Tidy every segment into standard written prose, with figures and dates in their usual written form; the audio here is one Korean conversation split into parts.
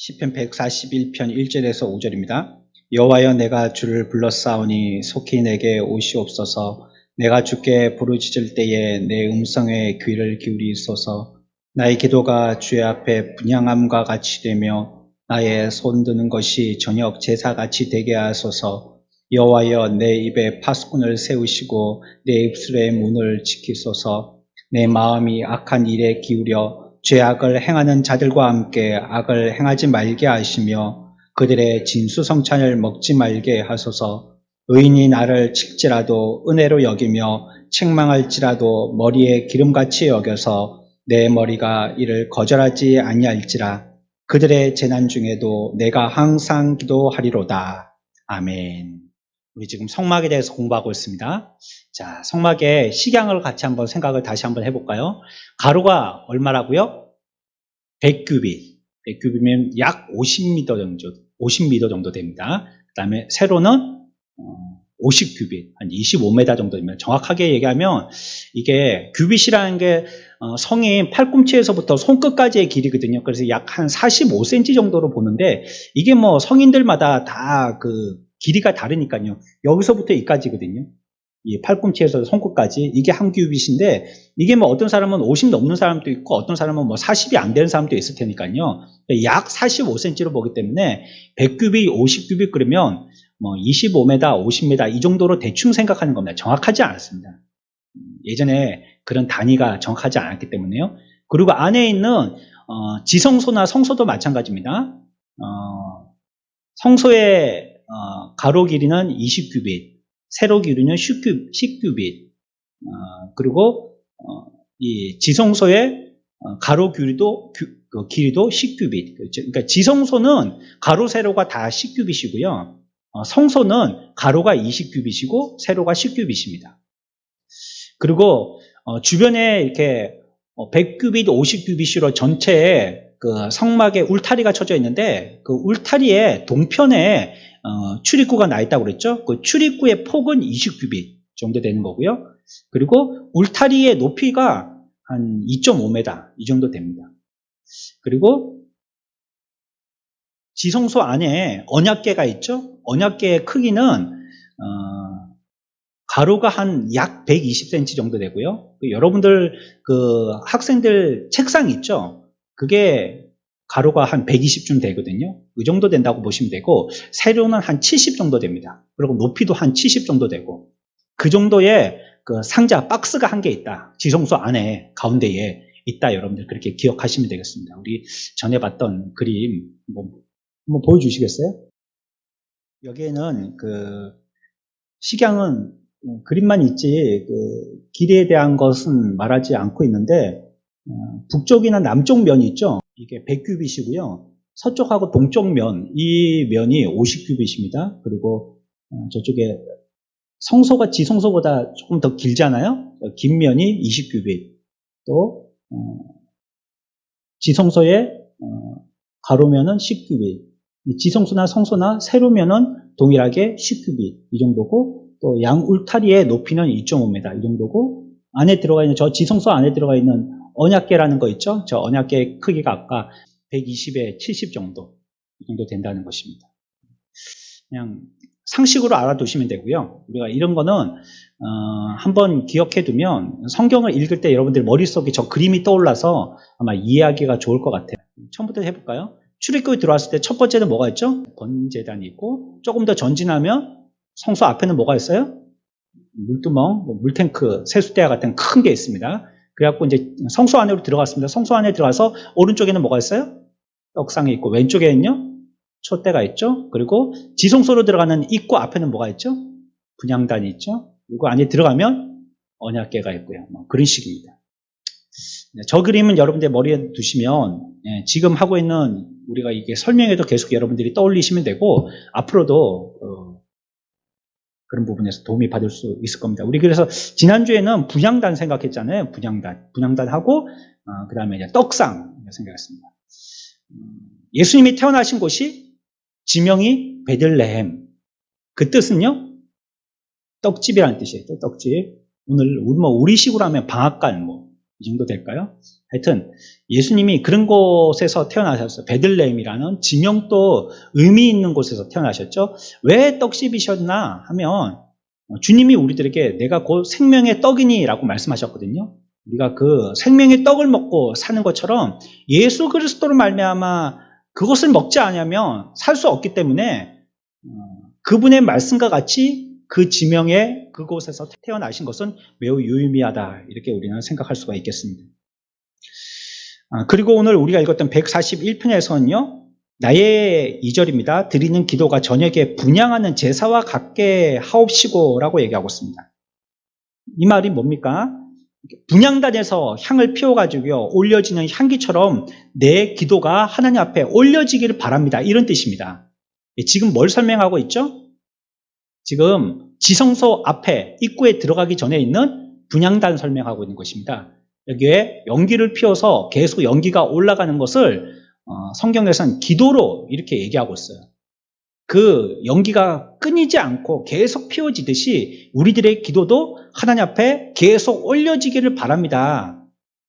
시편 141편 1절에서 5절입니다. 여호와여 내가 주를 불렀사오니 속히 내게 오시옵소서. 내가 주께 부르짖을 때에 내 음성에 귀를 기울이소서. 나의 기도가 주의 앞에 분향함과 같이 되며 나의 손 드는 것이 저녁 제사같이 되게 하소서. 여호와여 내 입에 파수꾼을 세우시고 내 입술의 문을 지키소서. 내 마음이 악한 일에 기울여 죄악을 행하는 자들과 함께 악을 행하지 말게 하시며 그들의 진수성찬을 먹지 말게 하소서. 의인이 나를 칠지라도 은혜로 여기며 책망할지라도 머리에 기름같이 여겨서 내 머리가 이를 거절하지 아니할지라. 그들의 재난 중에도 내가 항상 기도하리로다. 아멘. 우리 지금 성막에 대해서 공부하고 있습니다. 자, 성막의 식양을 같이 한번 생각을 다시 한번 해볼까요? 가로가 얼마라고요? 100규빗. 100규빗이면 약 50m 정도 됩니다. 그 다음에 세로는 50규빗, 한 25m 정도 됩니다. 정확하게 얘기하면 이게 규빗이라는 게 성인 팔꿈치에서부터 손끝까지의 길이거든요. 그래서 약 한 45cm 정도로 보는데 이게 뭐 성인들마다 다 그 길이가 다르니까요. 여기서부터 여기까지거든요. 이 팔꿈치에서 손끝까지 이게 한 규빗인데 이게 뭐 어떤 사람은 50 넘는 사람도 있고 어떤 사람은 뭐 40이 안 되는 사람도 있을 테니까요. 약 45cm로 보기 때문에 100규빗, 50규빗 그러면 뭐 25m, 50m 이 정도로 대충 생각하는 겁니다. 정확하지 않았습니다. 예전에 그런 단위가 정확하지 않았기 때문에요. 그리고 안에 있는 지성소나 성소도 마찬가지입니다. 성소의 가로 길이는 20규빗, 세로 길이는 10규빗, 그리고 이 지성소의 가로 길이도 10규빗. 그러니까 지성소는 가로 세로가 다 10규빗이고요. 성소는 가로가 20규빗이고 세로가 10규빗입니다. 그리고 주변에 이렇게 100규빗, 50규빗으로 전체에 그 성막에 울타리가 쳐져 있는데 그 울타리의 동편에 출입구가 나 있다고 그랬죠. 그 출입구의 폭은 20규빗 정도 되는 거고요. 그리고 울타리의 높이가 한 2.5m 이 정도 됩니다. 그리고 지성소 안에 언약궤가 있죠. 언약궤의 크기는 가로가 한 약 120cm 정도 되고요. 여러분들 그 학생들 책상 있죠. 그게 가로가 한 120쯤 되거든요. 이 정도 된다고 보시면 되고 세로는 한 70 정도 됩니다. 그리고 높이도 한 70 정도 되고 그 정도의 그 상자 박스가 한 개 있다. 지성소 안에 가운데에 있다. 여러분들 그렇게 기억하시면 되겠습니다. 우리 전에 봤던 그림 한번 보여주시겠어요? 여기에는 그 식양은 그림만 있지 그 길이에 대한 것은 말하지 않고 있는데 북쪽이나 남쪽 면이 있죠. 이게 100규빗이고요. 서쪽하고 동쪽 면, 이 면이 50규빗입니다. 그리고 저쪽에 성소가 지성소보다 조금 더 길잖아요. 긴 면이 20규빗. 또 지성소의 가로면은 10규빗. 지성소나 성소나 세로면은 동일하게 10규빗 이 정도고 또 양 울타리의 높이는 2.5m 이 정도고 안에 들어가 있는 저 지성소 안에 들어가 있는 언약궤라는 거 있죠. 저 언약궤 크기가 아까 120에 70 정도 이 정도 된다는 것입니다. 그냥 상식으로 알아두시면 되고요. 우리가 이런 거는 한번 기억해 두면 성경을 읽을 때 여러분들 머릿속에 저 그림이 떠올라서 아마 이해하기가 좋을 것 같아요. 처음부터 해볼까요? 출입구에 들어왔을 때 첫 번째는 뭐가 있죠? 번제단이 있고 조금 더 전진하면 성소 앞에는 뭐가 있어요? 물두멍, 물탱크, 세숫대야 같은 큰 게 있습니다. 그래갖고 이제 성소 안으로 들어갔습니다. 성소 안에 들어가서 오른쪽에는 뭐가 있어요? 떡상이 있고 왼쪽에는요? 촛대가 있죠. 그리고 지성소로 들어가는 입구 앞에는 뭐가 있죠? 분향단이 있죠. 그리고 안에 들어가면 언약궤가 있고요. 그런 식입니다. 저 그림은 여러분들 머리에 두시면 지금 하고 있는 우리가 이게 설명에도 계속 여러분들이 떠올리시면 되고 앞으로도 그런 부분에서 도움이 받을 수 있을 겁니다. 우리 그래서 지난주에는 분향단 생각했잖아요. 분향단하고 그 다음에 이제 떡상 생각했습니다. 예수님이 태어나신 곳이 지명이 베들레헴. 그 뜻은요? 떡집이라는 뜻이에요. 떡집. 오늘 우리식으로 하면 방앗간 이 정도 될까요? 하여튼 예수님이 그런 곳에서 태어나셨어요. 베들레헴이라는 지명도 의미 있는 곳에서 태어나셨죠. 왜 떡집이셨나 하면 주님이 우리들에게 내가 곧 생명의 떡이니 라고 말씀하셨거든요. 우리가 그 생명의 떡을 먹고 사는 것처럼 예수 그리스도로 말미암아 그것을 먹지 않으면 살 수 없기 때문에 그분의 말씀과 같이 그 지명의 그곳에서 태어나신 것은 매우 유의미하다, 이렇게 우리는 생각할 수가 있겠습니다. 그리고 오늘 우리가 읽었던 141편에서는요, 나의 2절입니다. 드리는 기도가 저녁에 분향하는 제사와 같게 하옵시고 라고 얘기하고 있습니다. 이 말이 뭡니까? 분향단에서 향을 피워가지고요, 올려지는 향기처럼 내 기도가 하나님 앞에 올려지기를 바랍니다, 이런 뜻입니다. 지금 뭘 설명하고 있죠? 지금 지성소 앞에 입구에 들어가기 전에 있는 분향단 설명하고 있는 것입니다. 여기에 연기를 피워서 계속 연기가 올라가는 것을 성경에서는 기도로 이렇게 얘기하고 있어요. 그 연기가 끊이지 않고 계속 피워지듯이 우리들의 기도도 하나님 앞에 계속 올려지기를 바랍니다.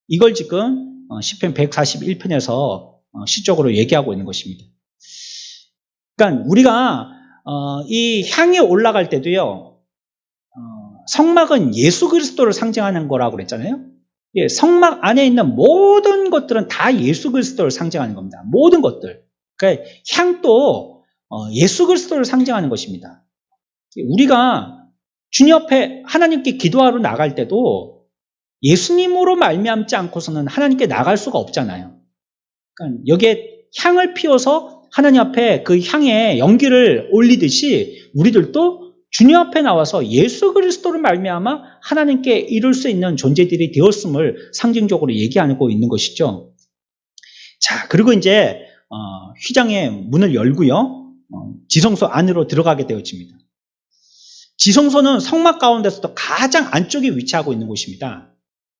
이걸 지금 시편 141편에서 시적으로 얘기하고 있는 것입니다. 그러니까 우리가 이 향이 올라갈 때도요, 성막은 예수 그리스도를 상징하는 거라고 그랬잖아요. 예, 성막 안에 있는 모든 것들은 다 예수 그리스도를 상징하는 겁니다. 모든 것들. 그러니까 향도 예수 그리스도를 상징하는 것입니다. 우리가 주님 앞에 하나님께 기도하러 나갈 때도 예수님으로 말미암지 않고서는 하나님께 나갈 수가 없잖아요. 그러니까 여기에 향을 피워서 하나님 앞에 그 향에 연기를 올리듯이 우리들도 주님 앞에 나와서 예수 그리스도를 말미암아 하나님께 이룰 수 있는 존재들이 되었음을 상징적으로 얘기하고 있는 것이죠. 자, 그리고 이제 휘장의 문을 열고요, 지성소 안으로 들어가게 되어집니다. 지성소는 성막 가운데서도 가장 안쪽에 위치하고 있는 곳입니다.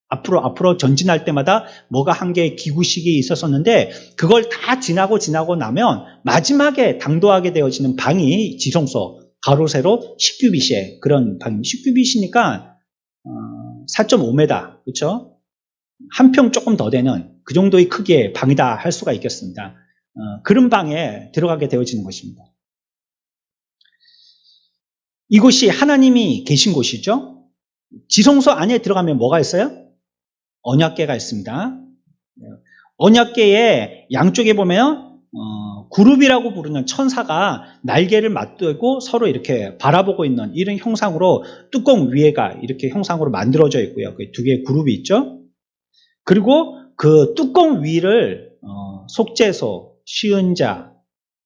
앞으로 전진할 때마다 뭐가 한 개의 기구식이 있었었는데 그걸 다 지나고 나면 마지막에 당도하게 되어지는 방이 지성소, 가로 세로 10규빗의 그런 방, 10규빗이니까 4.5m, 그렇죠? 한 평 조금 더 되는 그 정도의 크기의 방이다 할 수가 있겠습니다. 그런 방에 들어가게 되어지는 것입니다. 이곳이 하나님이 계신 곳이죠. 지성소 안에 들어가면 뭐가 있어요? 언약궤가 있습니다. 언약궤의 양쪽에 보면 그룹이라고 부르는 천사가 날개를 맞대고 서로 이렇게 바라보고 있는 이런 형상으로 뚜껑 위에가 이렇게 형상으로 만들어져 있고요. 그 두 개의 그룹이 있죠. 그리고 그 뚜껑 위를 속죄소, 시은자,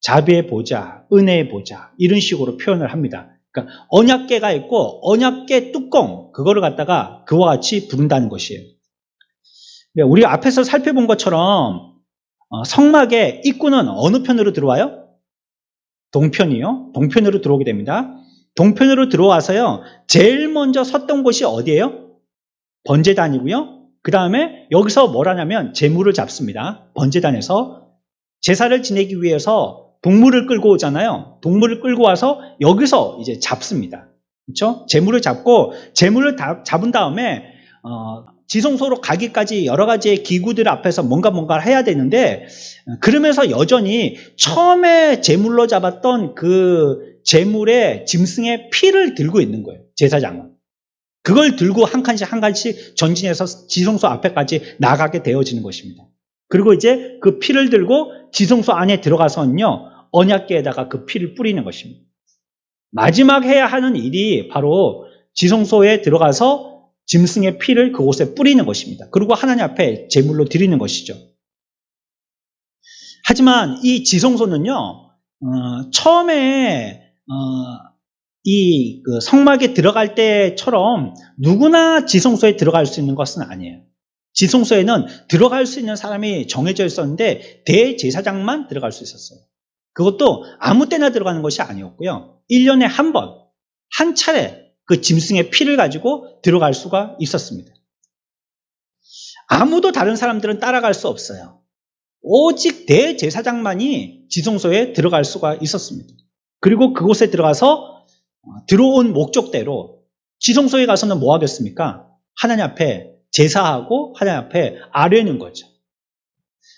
자비의 보좌, 은혜의 보좌 이런 식으로 표현을 합니다. 그러니까 언약궤가 있고 언약궤 뚜껑, 그거를 갖다가 그와 같이 부른다는 것이에요. 우리가 앞에서 살펴본 것처럼 성막의 입구는 어느 편으로 들어와요? 동편이요. 동편으로 들어오게 됩니다. 동편으로 들어와서요, 제일 먼저 섰던 곳이 어디예요? 번제단이고요. 그 다음에 여기서 뭘 하냐면 제물을 잡습니다. 번제단에서 제사를 지내기 위해서 동물을 끌고 오잖아요. 동물을 끌고 와서 여기서 이제 잡습니다. 그렇죠? 제물을 잡고 제물을 잡은 다음에 지성소로 가기까지 여러 가지의 기구들 앞에서 뭔가를 해야 되는데, 그러면서 여전히 처음에 제물로 잡았던 그 제물의 짐승의 피를 들고 있는 거예요, 제사장은. 그걸 들고 한 칸씩 전진해서 지성소 앞에까지 나가게 되어지는 것입니다. 그리고 이제 그 피를 들고 지성소 안에 들어가서는요, 언약궤에다가 그 피를 뿌리는 것입니다. 마지막 해야 하는 일이 바로 지성소에 들어가서 짐승의 피를 그곳에 뿌리는 것입니다. 그리고 하나님 앞에 제물로 드리는 것이죠. 하지만 이 지성소는요, 처음에 이 그 성막에 들어갈 때처럼 누구나 지성소에 들어갈 수 있는 것은 아니에요. 지성소에는 들어갈 수 있는 사람이 정해져 있었는데 대제사장만 들어갈 수 있었어요. 그것도 아무 때나 들어가는 것이 아니었고요. 1년에 한 번, 한 차례 그 짐승의 피를 가지고 들어갈 수가 있었습니다. 아무도 다른 사람들은 따라갈 수 없어요. 오직 대제사장만이 지성소에 들어갈 수가 있었습니다. 그리고 그곳에 들어가서 들어온 목적대로 지성소에 가서는 뭐 하겠습니까? 하나님 앞에 제사하고 하나님 앞에 아뢰는 거죠.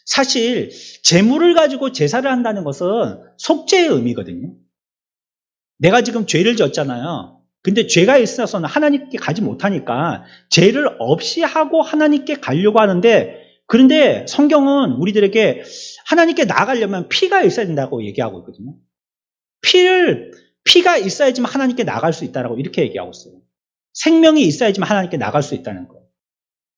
사실 재물을 가지고 제사를 한다는 것은 속죄의 의미거든요. 내가 지금 죄를 졌잖아요. 근데 죄가 있어서는 하나님께 가지 못하니까 죄를 없이 하고 하나님께 가려고 하는데, 그런데 성경은 우리들에게 하나님께 나아가려면 피가 있어야 된다고 얘기하고 있거든요. 피가 있어야지만 하나님께 나아갈 수 있다라고 이렇게 얘기하고 있어요. 생명이 있어야지만 하나님께 나아갈 수 있다는 거예요.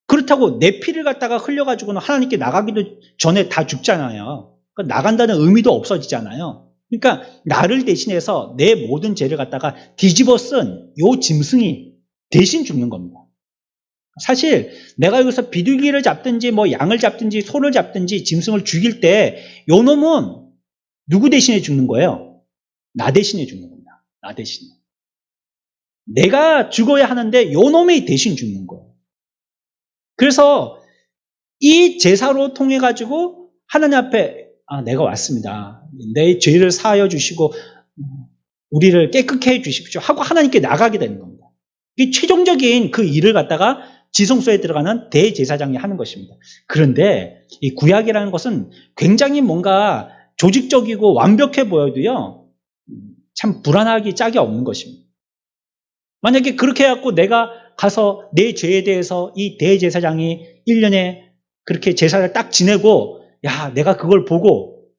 그렇다고 내 피를 갖다가 흘려가지고는 하나님께 나가기도 전에 다 죽잖아요. 그러니까 나간다는 의미도 없어지잖아요. 그러니까 나를 대신해서 내 모든 죄를 갖다가 뒤집어 쓴 요 짐승이 대신 죽는 겁니다. 사실 내가 여기서 비둘기를 잡든지 뭐 양을 잡든지 소를 잡든지 짐승을 죽일 때 요 놈은 누구 대신에 죽는 거예요? 나 대신에 죽는 겁니다. 나 대신에. 내가 죽어야 하는데 요 놈이 대신 죽는 거예요. 그래서 이 제사로 통해 가지고 하나님 앞에 내가 왔습니다. 내 죄를 사하여 주시고 우리를 깨끗게 해 주십시오 하고 하나님께 나가게 되는 겁니다. 이 최종적인 그 일을 갖다가 지성소에 들어가는 대제사장이 하는 것입니다. 그런데 이 구약이라는 것은 굉장히 뭔가 조직적이고 완벽해 보여도요, 참 불안하기 짝이 없는 것입니다. 만약에 그렇게 해갖고 내가 가서 내 죄에 대해서 이 대제사장이 1년에 그렇게 제사를 딱 지내고, 야, 내가 그걸 보고,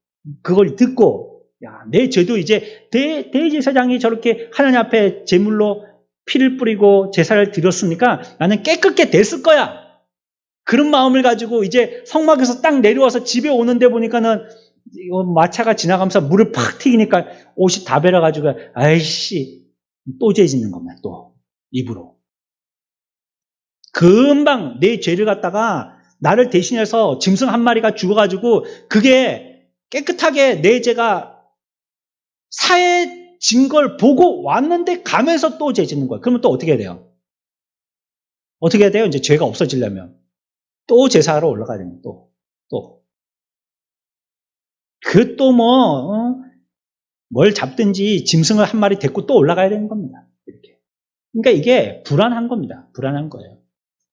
그걸 듣고, 야, 내 죄도 이제 대제사장이 저렇게 하나님 앞에 제물로 피를 뿌리고 제사를 드렸으니까 나는 깨끗게 됐을 거야. 그런 마음을 가지고 이제 성막에서 딱 내려와서 집에 오는데 보니까는 마차가 지나가면서 물을 팍 튀기니까 옷이 다 베려가지고, 아이씨, 또 죄 짓는 겁니다. 또 입으로. 금방 내 죄를 갖다가 나를 대신해서 짐승 한 마리가 죽어가지고 그게 깨끗하게 내 죄가 사해진 걸 보고 왔는데 가면서 또 죄 짓는 거예요. 그러면 또 어떻게 해야 돼요? 어떻게 해야 돼요? 이제 죄가 없어지려면 또 제사하러 올라가야 됩니다. 또. 그 또 뭘 잡든지 짐승을 한 마리 데리고 또 올라가야 되는 겁니다. 이렇게. 그러니까 이게 불안한 겁니다. 불안한 거예요.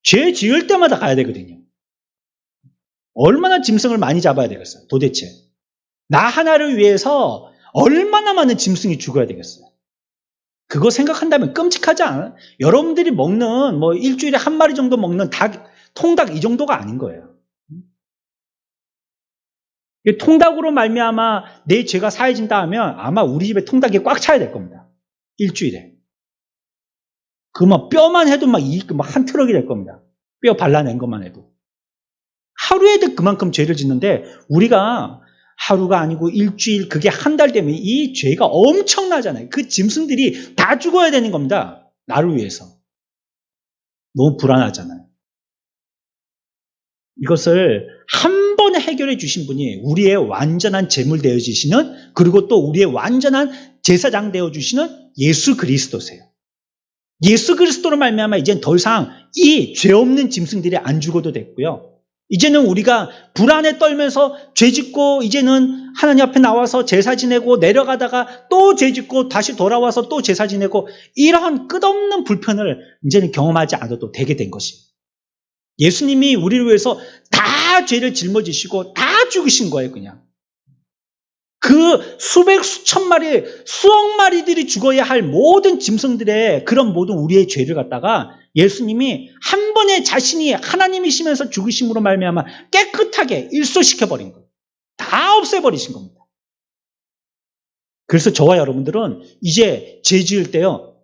죄 지을 때마다 가야 되거든요. 얼마나 짐승을 많이 잡아야 되겠어요, 도대체. 나 하나를 위해서 얼마나 많은 짐승이 죽어야 되겠어요. 그거 생각한다면 끔찍하지 않아요? 여러분들이 먹는 일주일에 한 마리 정도 먹는 닭, 통닭 이 정도가 아닌 거예요. 통닭으로 말미암아 내 죄가 사해진다 하면 아마 우리 집에 통닭이 꽉 차야 될 겁니다. 일주일에. 뼈만 해도 막 한 트럭이 될 겁니다. 뼈 발라낸 것만 해도. 하루에도 그만큼 죄를 짓는데 우리가 하루가 아니고 일주일, 그게 한 달 되면 이 죄가 엄청나잖아요. 그 짐승들이 다 죽어야 되는 겁니다. 나를 위해서. 너무 불안하잖아요. 이것을 한 번에 해결해 주신 분이 우리의 완전한 제물 되어주시는, 그리고 또 우리의 완전한 제사장 되어주시는 예수 그리스도세요. 예수 그리스도로 말미암아 이제는 더 이상 이 죄 없는 짐승들이 안 죽어도 됐고요. 이제는 우리가 불안에 떨면서 죄 짓고 이제는 하나님 앞에 나와서 제사 지내고 내려가다가 또 죄 짓고 다시 돌아와서 또 제사 지내고 이러한 끝없는 불편을 이제는 경험하지 않아도 되게 된 것입니다. 예수님이 우리를 위해서 다 죄를 짊어지시고 다 죽으신 거예요, 그냥. 그 수백, 수천 마리, 수억 마리들이 죽어야 할 모든 짐승들의 그런 모든 우리의 죄를 갖다가 예수님이 한 번에 자신이 하나님이시면서 죽으심으로 말미암아 깨끗하게 일소시켜버린 거예요. 다 없애버리신 겁니다. 그래서 저와 여러분들은 이제 죄 지을 때요,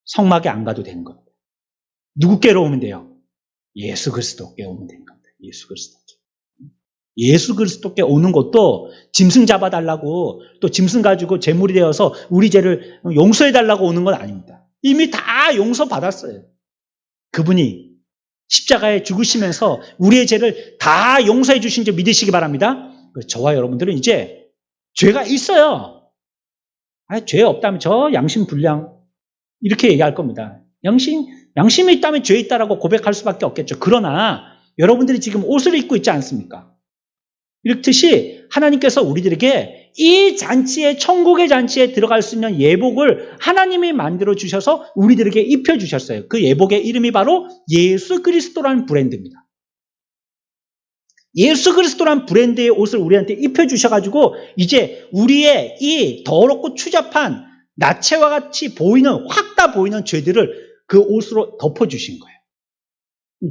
성막에 안 가도 되는 겁니다. 누구께로 오면 돼요? 예수 그리스도께 오면 되는 겁니다. 예수 그리스도께. 예수 그리스도께 오는 것도 짐승 잡아달라고, 또 짐승 가지고 제물이 되어서 우리 죄를 용서해달라고 오는 건 아닙니다. 이미 다 용서받았어요. 그분이 십자가에 죽으시면서 우리의 죄를 다 용서해 주신 줄 믿으시기 바랍니다. 저와 여러분들은 이제 죄가 있어요. 죄 없다면 저 양심 불량 이렇게 얘기할 겁니다. 양심이 있다면 죄 있다라고 고백할 수밖에 없겠죠. 그러나 여러분들이 지금 옷을 입고 있지 않습니까? 이렇듯이 하나님께서 우리들에게 이 잔치에, 천국의 잔치에 들어갈 수 있는 예복을 하나님이 만들어 주셔서 우리들에게 입혀 주셨어요. 그 예복의 이름이 바로 예수 그리스도라는 브랜드입니다. 예수 그리스도란 브랜드의 옷을 우리한테 입혀 주셔가지고 이제 우리의 이 더럽고 추잡한 나체와 같이 보이는, 확 다 보이는 죄들을 그 옷으로 덮어주신 거예요.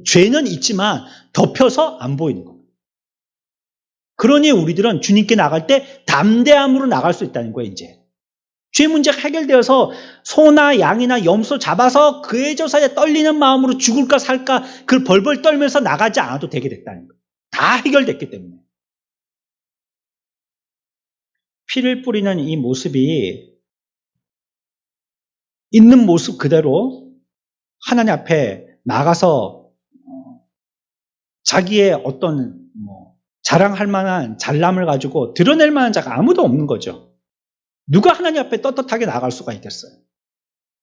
죄는 있지만 덮여서 안 보이는 겁니다. 그러니 우리들은 주님께 나갈 때 담대함으로 나갈 수 있다는 거예요, 이제. 죄 문제가 해결되어서 소나 양이나 염소 잡아서 그의 조사에 떨리는 마음으로 죽을까 살까 그 벌벌 떨면서 나가지 않아도 되게 됐다는 거예요. 다 해결됐기 때문에. 피를 뿌리는 이 모습이 있는 모습 그대로 하나님 앞에 나가서 자기의 어떤 자랑할 만한 잘남을 가지고 드러낼 만한 자가 아무도 없는 거죠. 누가 하나님 앞에 떳떳하게 나갈 수가 있겠어요?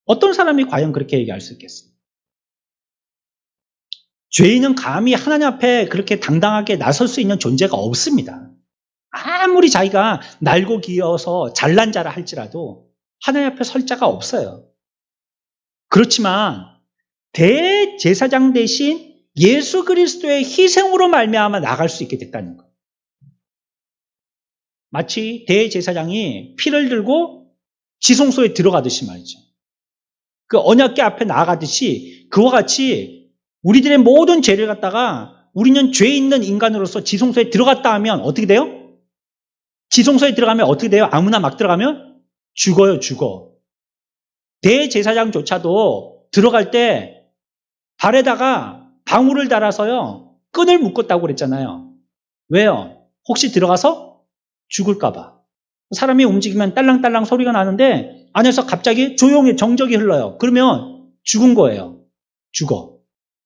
어떤 사람이 과연 그렇게 얘기할 수 있겠어요? 죄인은 감히 하나님 앞에 그렇게 당당하게 나설 수 있는 존재가 없습니다. 아무리 자기가 날고 기어서 잘난 자라 할지라도 하나님 앞에 설 자가 없어요. 그렇지만 대제사장 대신 예수 그리스도의 희생으로 말미암아 나갈 수 있게 됐다는 거예요. 마치 대제사장이 피를 들고 지성소에 들어가듯이 말이죠. 그 언약궤 앞에 나아가듯이 그와 같이 우리들의 모든 죄를 갖다가 우리는 죄 있는 인간으로서 지성소에 들어갔다 하면 어떻게 돼요? 지성소에 들어가면 어떻게 돼요? 아무나 막 들어가면 죽어요, 죽어. 대제사장조차도 들어갈 때 발에다가 방울을 달아서요, 끈을 묶었다고 그랬잖아요. 왜요? 혹시 들어가서 죽을까봐. 사람이 움직이면 딸랑딸랑 소리가 나는데 안에서 갑자기 조용히 정적이 흘러요. 그러면 죽은 거예요. 죽어.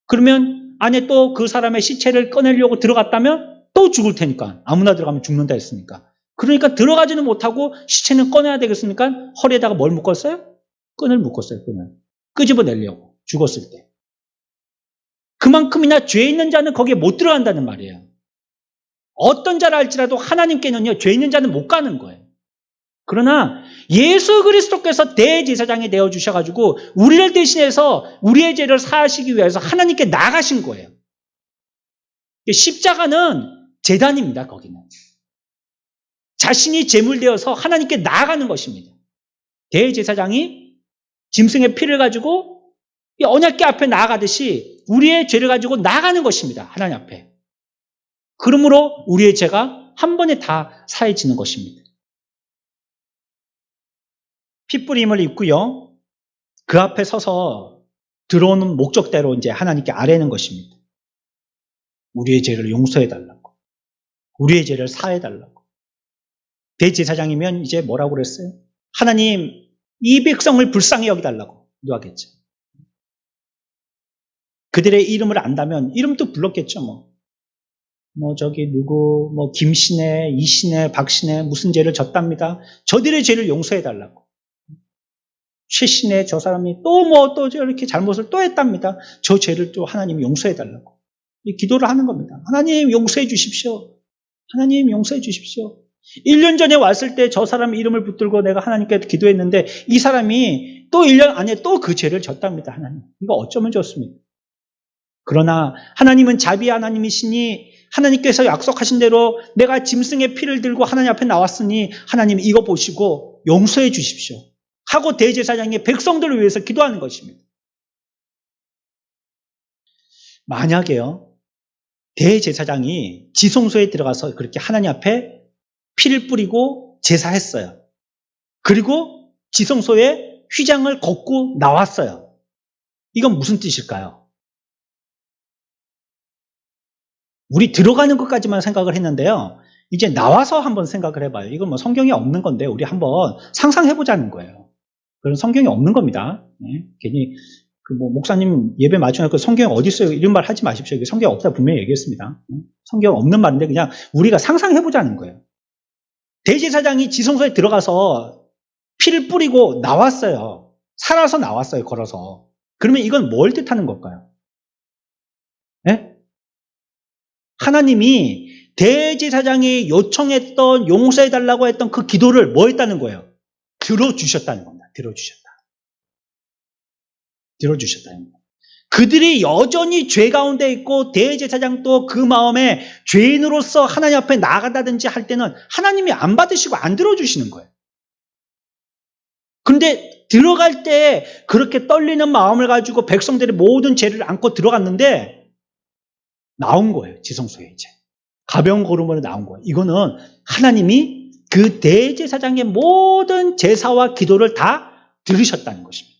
그러면 안에 또 그 사람의 시체를 꺼내려고 들어갔다면 또 죽을 테니까. 아무나 들어가면 죽는다 했으니까. 그러니까 들어가지는 못하고 시체는 꺼내야 되겠으니까 허리에다가 뭘 묶었어요? 끈을 묶었어요. 끈을. 끄집어내려고. 죽었을 때. 그만큼이나 죄 있는 자는 거기에 못 들어간다는 말이에요. 어떤 자라 할지라도 하나님께는요, 죄 있는 자는 못 가는 거예요. 그러나 예수 그리스도께서 대제사장이 되어주셔가지고 우리를 대신해서 우리의 죄를 사하시기 위해서 하나님께 나가신 거예요. 십자가는 제단입니다. 거기는. 자신이 제물되어서 하나님께 나아가는 것입니다. 대제사장이 짐승의 피를 가지고 언약궤 앞에 나아가듯이 우리의 죄를 가지고 나아가는 것입니다. 하나님 앞에. 그러므로 우리의 죄가 한 번에 다 사해지는 것입니다. 핏부림을 입고요. 그 앞에 서서 들어오는 목적대로 이제 하나님께 아뢰는 것입니다. 우리의 죄를 용서해달라고. 우리의 죄를 사해달라고. 대제사장이면 이제 뭐라고 그랬어요? 하나님, 이 백성을 불쌍히 여기달라고 기도하겠죠. 그들의 이름을 안다면 이름도 불렀겠죠. 저기 누구, 김씨네, 이씨네, 박씨네 무슨 죄를 졌답니다. 저들의 죄를 용서해달라고. 최씨네, 저 사람이 또 이렇게 잘못을 또 했답니다. 저 죄를 또 하나님 용서해달라고. 이 기도를 하는 겁니다. 하나님 용서해 주십시오. 하나님 용서해 주십시오. 1년 전에 왔을 때 저 사람 이름을 붙들고 내가 하나님께 기도했는데 이 사람이 또 1년 안에 또 그 죄를 졌답니다. 하나님. 이거 어쩌면 좋습니까? 그러나 하나님은 자비 하나님이시니 하나님께서 약속하신 대로 내가 짐승의 피를 들고 하나님 앞에 나왔으니 하나님 이거 보시고 용서해 주십시오. 하고 대제사장이 백성들을 위해서 기도하는 것입니다. 만약에요, 대제사장이 지성소에 들어가서 그렇게 하나님 앞에 피를 뿌리고 제사했어요. 그리고 지성소에 휘장을 걷고 나왔어요. 이건 무슨 뜻일까요? 우리 들어가는 것까지만 생각을 했는데요. 이제 나와서 한번 생각을 해봐요. 이건 성경에 없는 건데 우리 한번 상상해보자는 거예요. 그런 성경에 없는 겁니다. 네? 괜히 목사님 예배 맞추면 성경에 어디 있어요? 이런 말 하지 마십시오. 성경에 없다 분명히 얘기했습니다. 성경에 없는 말인데 그냥 우리가 상상해보자는 거예요. 대제사장이 지성소에 들어가서 피를 뿌리고 나왔어요. 살아서 나왔어요. 걸어서. 그러면 이건 뭘 뜻하는 걸까요? 네? 하나님이 대제사장이 요청했던 용서해달라고 했던 그 기도를 뭐 했다는 거예요? 들어주셨다는 겁니다. 들어주셨다는 거예요. 그들이 여전히 죄 가운데 있고 대제사장도 그 마음에 죄인으로서 하나님 앞에 나아간다든지 할 때는 하나님이 안 받으시고 안 들어주시는 거예요. 그런데 들어갈 때 그렇게 떨리는 마음을 가지고 백성들의 모든 죄를 안고 들어갔는데 나온 거예요. 지성소에 이제. 가벼운 걸음으로 나온 거예요. 이거는 하나님이 그 대제사장의 모든 제사와 기도를 다 들으셨다는 것입니다.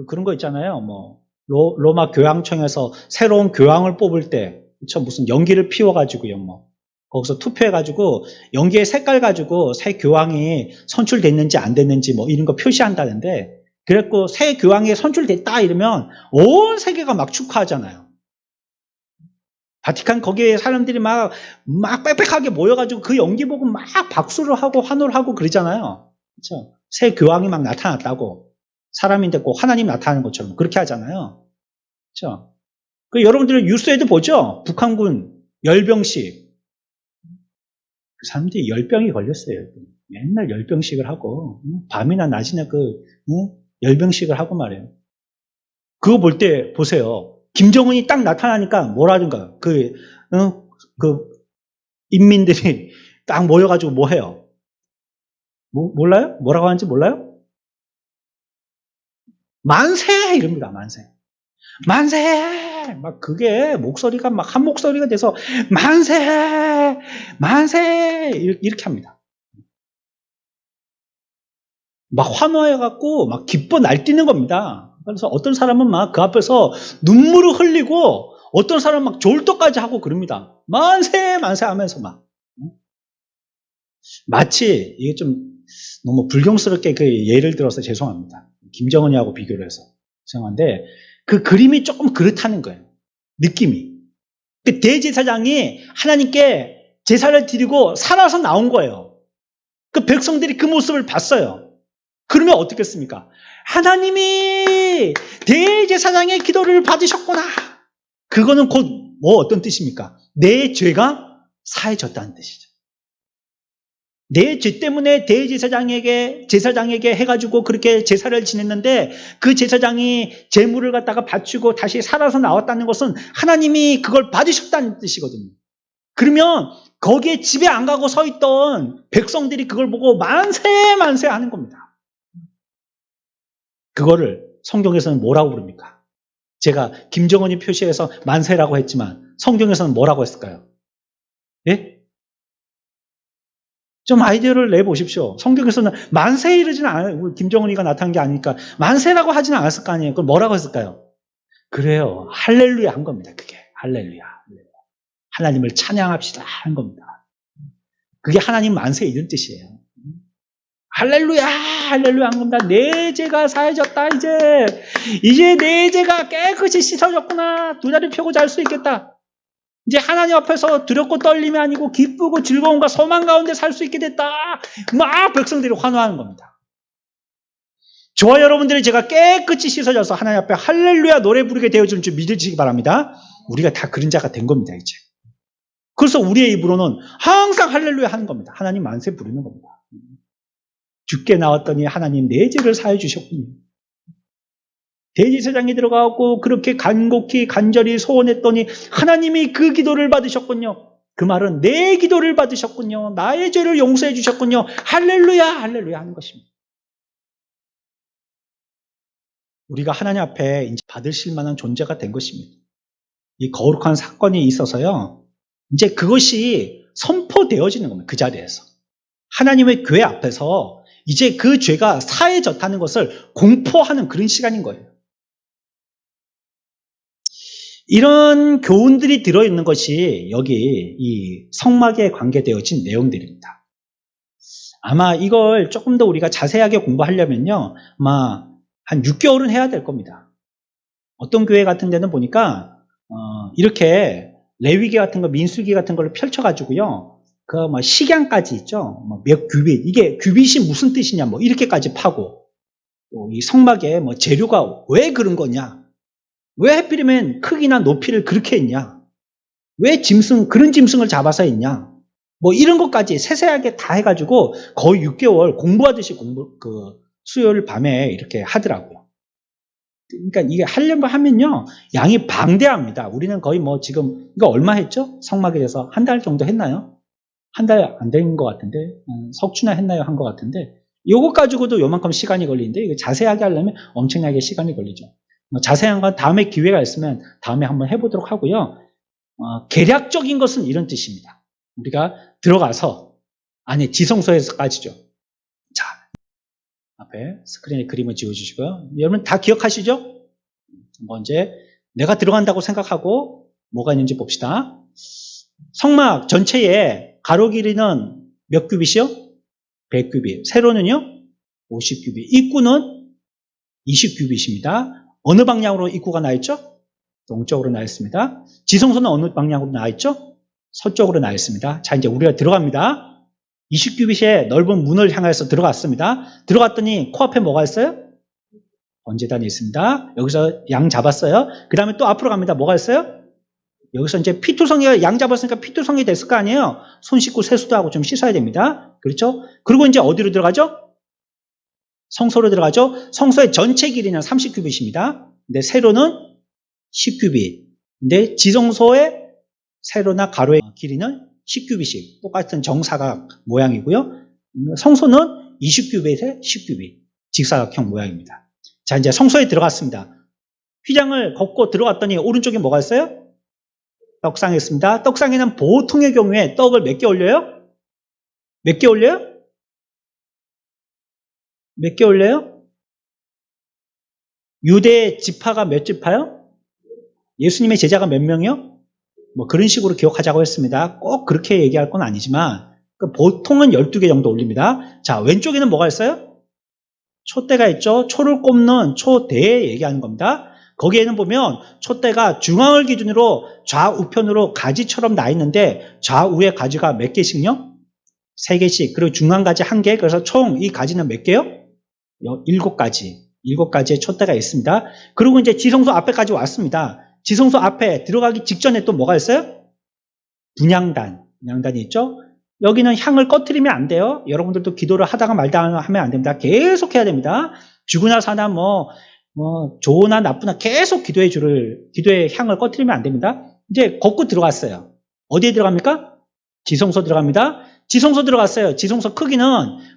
그런 거 있잖아요. 뭐 로마 교황청에서 새로운 교황을 뽑을 때 무슨 연기를 피워가지고요. 뭐 거기서 투표해가지고 연기의 색깔 가지고 새 교황이 선출됐는지 안 됐는지 뭐 이런 거 표시한다는데 그랬고 새 교황이 선출됐다 이러면 온 세계가 막 축하하잖아요. 바티칸 거기에 사람들이 막 빽빽하게 모여가지고 그 연기 보고 막 박수를 하고 환호를 하고 그러잖아요. 그렇죠? 새 교황이 막 나타났다고. 사람인데 꼭 하나님 나타나는 것처럼 그렇게 하잖아요. 그렇죠? 여러분들은 뉴스에도 보죠? 북한군 열병식. 그 사람들이 열병이 걸렸어요. 맨날 열병식을 하고 밤이나 낮이나 열병식을 하고 말이에요. 그거 볼 때 보세요. 김정은이 딱 나타나니까 뭐라든가 인민들이 딱 모여가지고 뭐 해요? 몰라요? 뭐라고 하는지 몰라요? 만세! 이럽니다, 만세. 만세! 막 그게 목소리가 막 한 목소리가 돼서 만세! 만세! 이렇게 합니다. 막 환호해갖고 막 기뻐 날뛰는 겁니다. 그래서 어떤 사람은 막 그 앞에서 눈물을 흘리고 어떤 사람은 막 졸도까지 하고 그럽니다. 만세! 만세 하면서 막. 마치 이게 좀 너무 불경스럽게 예를 들어서 죄송합니다. 김정은이하고 비교를 해서 죄송한데 그 그림이 조금 그렇다는 거예요. 느낌이. 대제사장이 하나님께 제사를 드리고 살아서 나온 거예요. 그 백성들이 그 모습을 봤어요. 그러면 어떻겠습니까? 하나님이 대제사장의 기도를 받으셨구나. 그거는 곧 뭐 어떤 뜻입니까? 내 죄가 사해졌다는 뜻이죠. 내 죄 때문에 제사장에게 해가지고 그렇게 제사를 지냈는데 그 제사장이 제물을 갖다가 바치고 다시 살아서 나왔다는 것은 하나님이 그걸 받으셨다는 뜻이거든요. 그러면 거기에 집에 안 가고 서 있던 백성들이 그걸 보고 만세 만세 하는 겁니다. 그거를 성경에서는 뭐라고 부릅니까? 제가 김정은이 표시해서 만세라고 했지만 성경에서는 뭐라고 했을까요? 예? 좀 아이디어를 내보십시오. 성경에서는 만세 이러지는 않아요. 김정은이가 나타난 게 아니니까 만세라고 하지는 않았을 거 아니에요. 그럼 뭐라고 했을까요? 그래요. 할렐루야 한 겁니다. 그게 할렐루야. 하나님을 찬양합시다 한 겁니다. 그게 하나님 만세 이런 뜻이에요. 할렐루야 할렐루야 한 겁니다. 내 죄가 사해졌다. 이제 내 죄가 깨끗이 씻어졌구나. 두 다리 펴고 잘 수 있겠다. 이제 하나님 앞에서 두렵고 떨림이 아니고 기쁘고 즐거움과 소망 가운데 살 수 있게 됐다. 막 백성들이 환호하는 겁니다. 저와 여러분들이 제가 깨끗이 씻어져서 하나님 앞에 할렐루야 노래 부르게 되어줄 줄 믿으시기 바랍니다. 우리가 다 그런 자가 된 겁니다. 이제. 그래서 우리의 입으로는 항상 할렐루야 하는 겁니다. 하나님 만세 부르는 겁니다. 죽게 나왔더니 하나님 내 죄를 사해 주셨군요. 대제사장이 들어가고 그렇게 간절히 소원했더니 하나님이 그 기도를 받으셨군요. 그 말은 내 기도를 받으셨군요. 나의 죄를 용서해 주셨군요. 할렐루야 할렐루야 하는 것입니다. 우리가 하나님 앞에 받으실 만한 존재가 된 것입니다. 이 거룩한 사건이 있어서요. 이제 그것이 선포되어지는 겁니다. 그 자리에서. 하나님의 교회 앞에서 이제 그 죄가 사해졌다는 것을 공포하는 그런 시간인 거예요. 이런 교훈들이 들어있는 것이 여기 이 성막에 관계되어진 내용들입니다. 아마 이걸 조금 더 우리가 자세하게 공부하려면요. 아마 한 6개월은 해야 될 겁니다. 어떤 교회 같은 데는 보니까 이렇게 레위기 같은 거, 민수기 같은 걸 펼쳐가지고요. 그 식양까지 있죠. 몇 규빗. 이게 규빗이 무슨 뜻이냐, 이렇게까지 파고. 또 이 성막에 재료가 왜 그런 거냐. 왜 하필이면 크기나 높이를 그렇게 했냐? 왜 그런 짐승을 잡아서 했냐? 뭐 이런 것까지 세세하게 다 해가지고 거의 6개월 공부하듯이 수요일 밤에 이렇게 하더라고요. 그러니까 이게 하려고 하면요, 양이 방대합니다. 우리는 거의 뭐 지금, 이거 얼마 했죠? 성막에 대해서 한 달 정도 했나요? 한 달 안 된 것 같은데, 석주나 했나요? 한 것 같은데, 요거 가지고도 요만큼 시간이 걸리는데, 이거 자세하게 하려면 엄청나게 시간이 걸리죠. 뭐 자세한 건 다음에 기회가 있으면 다음에 한번 해보도록 하고요. 계략적인 것은 이런 뜻입니다. 우리가 들어가서 안에 지성소에서까지죠. 자, 앞에 스크린에 그림을 지워주시고요. 여러분 다 기억하시죠? 먼저 내가 들어간다고 생각하고 뭐가 있는지 봅시다. 성막 전체에 가로 길이는 몇 규빗이요? 100규빗. 세로는요? 50규빗. 입구는 20규빗입니다. 어느 방향으로 입구가 나 있죠? 동쪽으로 나 있습니다. 지성소는 어느 방향으로 나 있죠? 서쪽으로 나 있습니다. 자, 이제 우리가 들어갑니다. 20규빗의 넓은 문을 향해서 들어갔습니다. 들어갔더니 코앞에 뭐가 있어요? 번제단이 있습니다. 여기서 양 잡았어요. 그 다음에 또 앞으로 갑니다. 뭐가 있어요? 여기서 이제 피투성이가 양 잡았으니까 피투성이 됐을 거 아니에요? 손 씻고 세수도 하고 좀 씻어야 됩니다. 그렇죠? 그리고 이제 어디로 들어가죠? 성소로 들어가죠? 성소의 전체 길이는 30규빗입니다. 근데 세로는 10규빗. 근데 지성소의 세로나 가로의 길이는 10규빗씩 똑같은 정사각 모양이고요. 성소는 20규빗에 10규빗 직사각형 모양입니다. 자, 이제 성소에 들어갔습니다. 휘장을 걷고 들어갔더니 오른쪽에 뭐가 있어요? 떡상이 있습니다. 떡상에는 보통의 경우에 떡을 몇 개 올려요? 몇 개 올려요? 몇 개 올려요? 유대 지파가 몇 지파요? 예수님의 제자가 몇 명이요? 뭐 그런 식으로 기억하자고 했습니다. 꼭 그렇게 얘기할 건 아니지만 보통은 12개 정도 올립니다. 자, 왼쪽에는 뭐가 있어요? 촛대가 있죠. 초를 꼽는 초대에 얘기하는 겁니다. 거기에는 보면 촛대가 중앙을 기준으로 좌우편으로 가지처럼 나 있는데 좌우의 가지가 몇 개씩요? 3개씩. 그리고 중앙 가지 1개. 그래서 총 이 가지는 몇 개요? 7가지. 7가지의 촛대가 있습니다. 그리고 이제 지성소 앞에까지 왔습니다. 지성소 앞에 들어가기 직전에 또 뭐가 있어요? 분향단이 있죠? 여기는 향을 꺼트리면 안 돼요. 여러분들도 기도를 하다가 말다가 하면 안 됩니다. 계속 해야 됩니다. 죽으나 사나 좋으나 나쁘나 계속 기도의 향을 꺼트리면 안 됩니다. 이제 걷고 들어갔어요. 어디에 들어갑니까? 지성소 들어갑니다. 지성소 들어갔어요. 지성소 크기는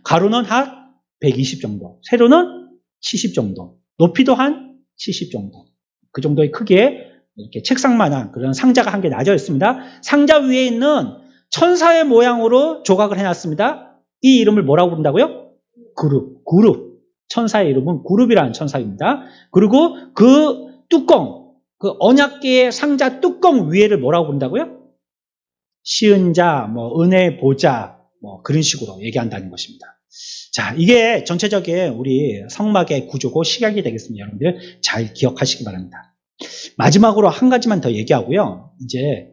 가로는 한 120 정도, 세로는 70 정도, 높이도 한 70 정도. 그 정도의 크기에 이렇게 책상만한 그런 상자가 한 개 놔져 있습니다. 상자 위에 있는 천사의 모양으로 조각을 해놨습니다. 이 이름을 뭐라고 부른다고요? 그룹. 천사의 이름은 그룹이라는 천사입니다. 그리고 그 뚜껑, 그 언약궤의 상자 뚜껑 위에를 뭐라고 부른다고요? 시은 자, 은혜의 보좌, 그런 식으로 얘기한다는 것입니다. 자, 이게 전체적인 우리 성막의 구조고 식약이 되겠습니다. 여러분들 잘 기억하시기 바랍니다. 마지막으로 한 가지만 더 얘기하고요. 이제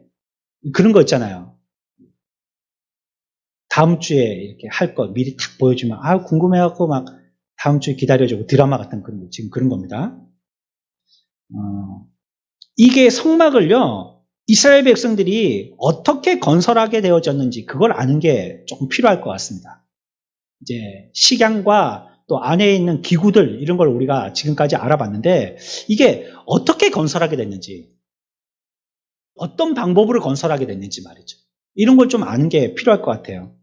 그런 거 있잖아요. 다음 주에 이렇게 할 거 미리 탁 보여주면 궁금해갖고 막 다음 주에 기다려주고 드라마 같은 지금 그런 겁니다. 이게 성막을요, 이스라엘 백성들이 어떻게 건설하게 되어졌는지 그걸 아는 게 조금 필요할 것 같습니다. 이제 식양과 또 안에 있는 기구들 이런 걸 우리가 지금까지 알아봤는데 이게 어떻게 건설하게 됐는지 어떤 방법으로 건설하게 됐는지 말이죠. 이런 걸 좀 아는 게 필요할 것 같아요.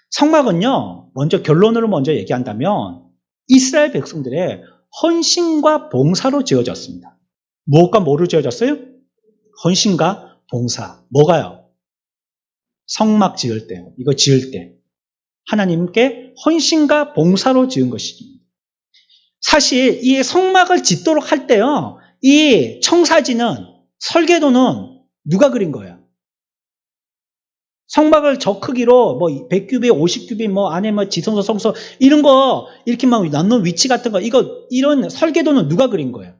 성막은요, 결론으로 먼저 얘기한다면 이스라엘 백성들의 헌신과 봉사로 지어졌습니다. 무엇과 뭐로 지어졌어요? 헌신과 봉사. 뭐가요? 성막 지을 때, 이거 지을 때 하나님께 헌신과 봉사로 지은 것입니다. 사실 이 성막을 짓도록 할 때요, 이 청사진은 설계도는 누가 그린 거예요? 성막을 저 크기로 100규빗, 50규빗, 안에 지성소, 성소 이런 거 이렇게 넣는 위치 같은 거 이런 설계도는 누가 그린 거예요?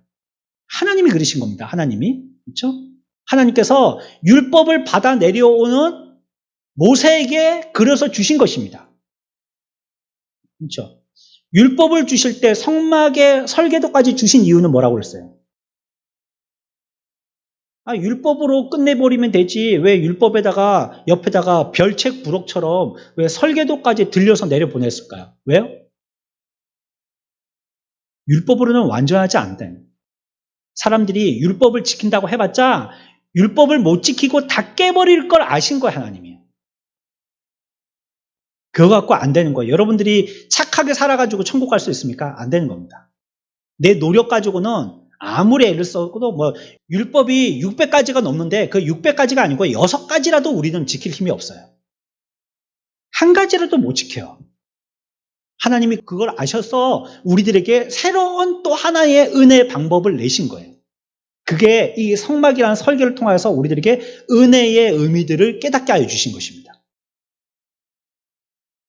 하나님이 그리신 겁니다. 하나님이. 그렇죠? 하나님께서 율법을 받아 내려오는 모세에게 그려서 주신 것입니다. 그렇죠? 율법을 주실 때 성막의 설계도까지 주신 이유는 뭐라고 그랬어요? 율법으로 끝내버리면 되지. 왜 율법에다가 옆에다가 별책 부록처럼 왜 설계도까지 들려서 내려보냈을까요? 왜요? 율법으로는 완전하지 않대. 사람들이 율법을 지킨다고 해봤자 율법을 못 지키고 다 깨버릴 걸 아신 거예요, 하나님이. 그거 갖고 안 되는 거예요. 여러분들이 착하게 살아가지고 천국 갈 수 있습니까? 안 되는 겁니다. 내 노력 가지고는 아무리 애를 써도 율법이 600가지가 넘는데 그 600가지가 아니고 6가지라도 우리는 지킬 힘이 없어요. 한 가지라도 못 지켜요. 하나님이 그걸 아셔서 우리들에게 새로운 또 하나의 은혜의 방법을 내신 거예요. 그게 이 성막이라는 설교를 통해서 우리들에게 은혜의 의미들을 깨닫게 하여 주신 것입니다.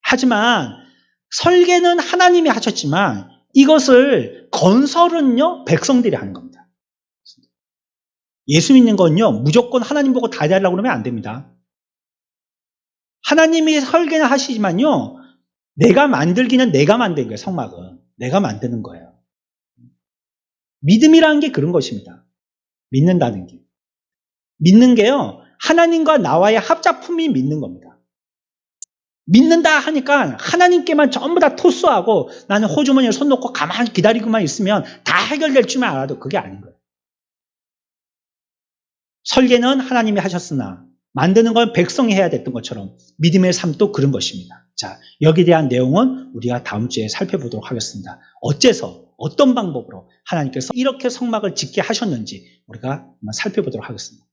하지만 설계는 하나님이 하셨지만 이것을 건설은요 백성들이 하는 겁니다. 예수 믿는 건요 무조건 하나님 보고 다 해달라고 그러면 안 됩니다. 하나님이 설계는 하시지만요 내가 만들기는 내가 만든 거예요. 성막은 내가 만드는 거예요. 믿음이라는 게 그런 것입니다. 믿는다는 게. 믿는 게요 하나님과 나와의 합작품이 믿는 겁니다. 믿는다 하니까 하나님께만 전부 다 토스하고 나는 호주머니에 손 놓고 가만히 기다리고만 있으면 다 해결될 줄만 알아도 그게 아닌 거예요. 설계는 하나님이 하셨으나 만드는 건 백성이 해야 됐던 것처럼 믿음의 삶도 그런 것입니다. 자, 여기에 대한 내용은 우리가 다음 주에 살펴보도록 하겠습니다. 어째서 어떤 방법으로 하나님께서 이렇게 성막을 짓게 하셨는지 우리가 한번 살펴보도록 하겠습니다.